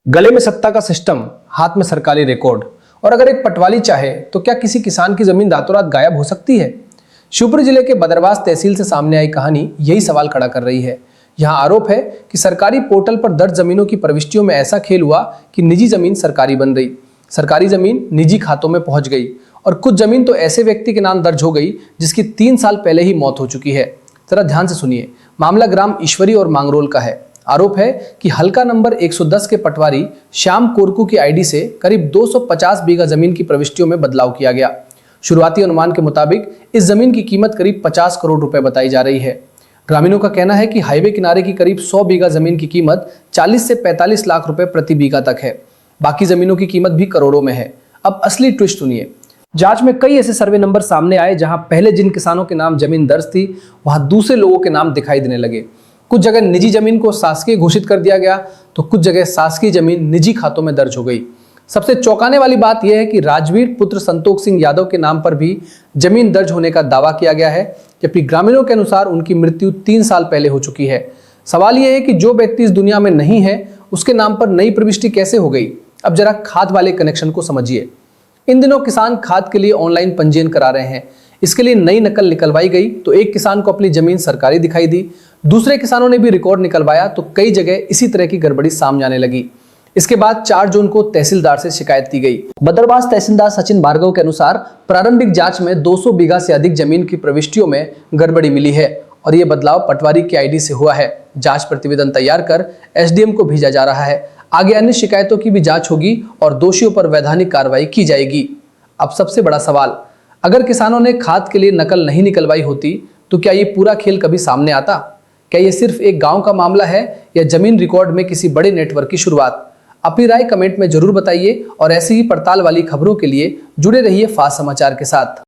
गले में सत्ता का सिस्टम, हाथ में सरकारी रिकॉर्ड, और अगर एक पटवारी चाहे तो क्या किसी किसान की जमीन रातों रात गायब हो सकती है? शिवपुरी जिले के बदरवास तहसील से सामने आई कहानी यही सवाल खड़ा कर रही है। यहाँ आरोप है कि सरकारी पोर्टल पर दर्ज जमीनों की प्रविष्टियों में ऐसा खेल हुआ कि निजी जमीन सरकारी बन रही, सरकारी जमीन निजी खातों में पहुंच गई और कुछ जमीन तो ऐसे व्यक्ति के नाम दर्ज हो गई जिसकी 3 साल पहले ही मौत हो चुकी है। जरा ध्यान से सुनिए। मामला ग्राम ईश्वरी और मांगरोल का है। आरोप है कि हल्का नंबर 110 के पटवारी श्याम कोरकू की आईडी से करीब 250 बीघा जमीन की प्रविष्टियों में बदलाव किया गया। शुरुआती अनुमान के मुताबिक इस जमीन की कीमत करीब 50 करोड़ रुपए बताई जा रही है। ग्रामीणों का कहना है कि हाईवे किनारे की करीब 100 बीघा जमीन की कीमत 40 से 45 लाख रुपए प्रति बीघा तक है। बाकी जमीनों की कीमत भी करोड़ों में है। अब असली ट्विस्ट सुनिए। जांच में कई ऐसे सर्वे नंबर सामने आए जहां पहले जिन किसानों के नाम जमीन दर्ज थी वहां दूसरे लोगों के नाम दिखाई देने लगे। कुछ जगह निजी जमीन को शासकीय घोषित कर दिया गया तो कुछ जगह शासकीय जमीन निजी खातों में दर्ज हो गई। सबसे चौंकाने वाली बात यह है कि राजवीर पुत्र संतोष सिंह यादव के नाम पर भी जमीन दर्ज होने का दावा किया गया है, जबकि ग्रामीणों के अनुसार उनकी मृत्यु 3 साल पहले हो चुकी है। सवाल यह है कि जो व्यक्ति इस दुनिया में नहीं है उसके नाम पर नई प्रविष्टि कैसे हो गई? अब जरा खाद वाले कनेक्शन को समझिए। इन दिनों किसान खाद के लिए ऑनलाइन पंजीयन करा रहे हैं। इसके लिए नई नकल निकलवाई गई तो एक किसान को अपनी जमीन सरकारी दिखाई दी, दूसरे किसानों ने भी रिकॉर्ड निकलवाया तो कई जगह इसी तरह की गड़बड़ी सामने आने लगी। इसके बाद 4 जून को तहसीलदार से शिकायत की गई। बदरवास तहसीलदार सचिन भार्गव के अनुसार प्रारंभिक जांच में 200 बीघा से अधिक जमीन की प्रविष्टियों में गड़बड़ी मिली है और ये बदलाव पटवारी की आईडी से हुआ है। जांच प्रतिवेदन तैयार कर एसडीएम को भेजा जा रहा है। आगे अन्य शिकायतों की भी जांच होगी और दोषियों पर वैधानिक कार्रवाई की जाएगी। अब सबसे बड़ा सवाल, अगर किसानों ने खाद के लिए नकल नहीं निकलवाई होती तो क्या ये पूरा खेल कभी सामने आता? क्या ये सिर्फ एक गांव का मामला है या जमीन रिकॉर्ड में किसी बड़े नेटवर्क की शुरुआत? अपनी राय कमेंट में जरूर बताइए और ऐसी ही पड़ताल वाली खबरों के लिए जुड़े रहिए फास्ट समाचार के साथ।